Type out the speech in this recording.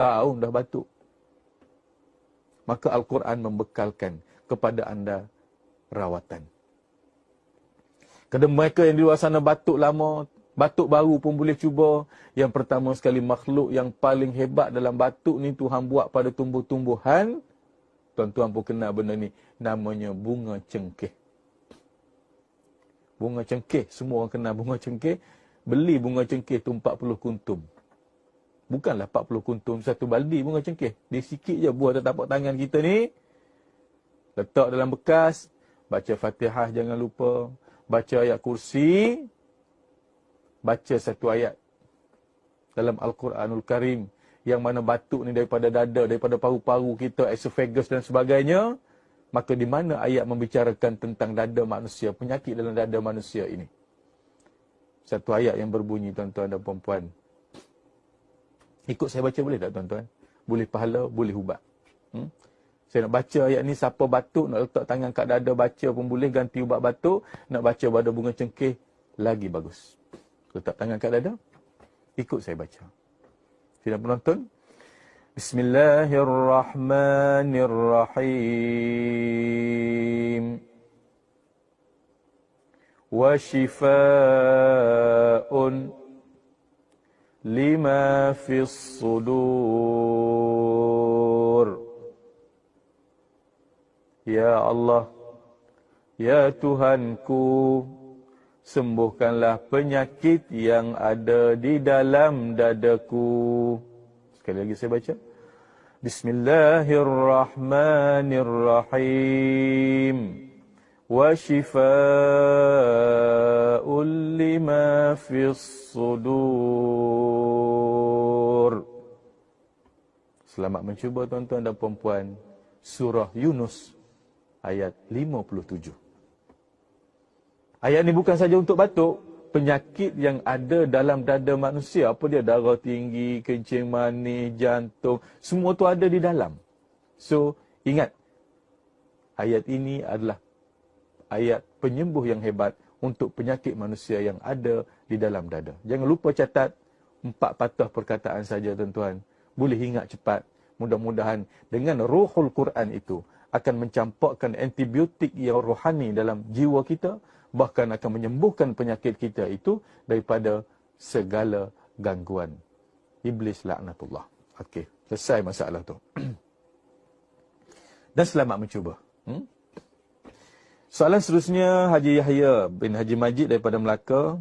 tahun dah batuk. Maka Al-Quran membekalkan kepada anda rawatan. Kepada mereka yang di luar sana batuk lama, batuk baru pun boleh cuba. Yang pertama sekali, makhluk yang paling hebat dalam batuk ni Tuhan buat pada tumbuh-tumbuhan. Tuan-tuan pun kenal benda ni. Namanya bunga cengkeh. Bunga cengkeh, semua orang kenal bunga cengkeh. Beli bunga cengkeh tu 40 kuntum. Bukanlah 40 kuntum satu baldi bunga cengkeh. Dia sikit je buah atas tapak tangan kita ni. Letak dalam bekas. Baca Fatihah jangan lupa. Baca ayat kursi. Baca satu ayat dalam Al-Quranul Karim. Yang mana batuk ni daripada dada, daripada paru-paru kita, esophagus dan sebagainya. Maka di mana ayat membicarakan tentang dada manusia, penyakit dalam dada manusia ini. Satu ayat yang berbunyi, tuan-tuan dan puan-puan. Ikut saya baca boleh tak, tuan-tuan? Boleh pahala, boleh ubat. Saya nak baca ayat ni, siapa batuk, nak letak tangan kat dada, baca pun boleh, ganti ubat batuk. Nak baca pada bunga cengkeh, lagi bagus. Letak tangan kat dada, ikut saya baca. Sila penonton. Bismillahirrahmanirrahim. Wa shifa'un lima fis sudur. Ya Allah, ya Tuhanku, sembuhkanlah penyakit yang ada di dalam dadaku. Sekali lagi saya baca. Bismillahirrahmanirrahim. Wa shifa'un lima fis sudur. Selamat mencuba, tuan-tuan dan puan-puan. Surah Yunus ayat 57. Ayat ni bukan saja untuk batuk. Penyakit yang ada dalam dada manusia. Apa dia? Darah tinggi, kencing manis, jantung. Semua tu ada di dalam. So, ingat. Ayat ini adalah ayat penyembuh yang hebat untuk penyakit manusia yang ada di dalam dada. Jangan lupa catat 4 patah perkataan saja, tuan-tuan. Boleh ingat cepat. Mudah-mudahan dengan ruhul Quran itu akan mencampakkan antibiotik yang rohani dalam jiwa kita, bahkan akan menyembuhkan penyakit kita itu daripada segala gangguan. Iblis laknatullah. Okey, selesai masalah tu. Dan selamat mencuba. Soalan seterusnya, Haji Yahya bin Haji Majid daripada Melaka.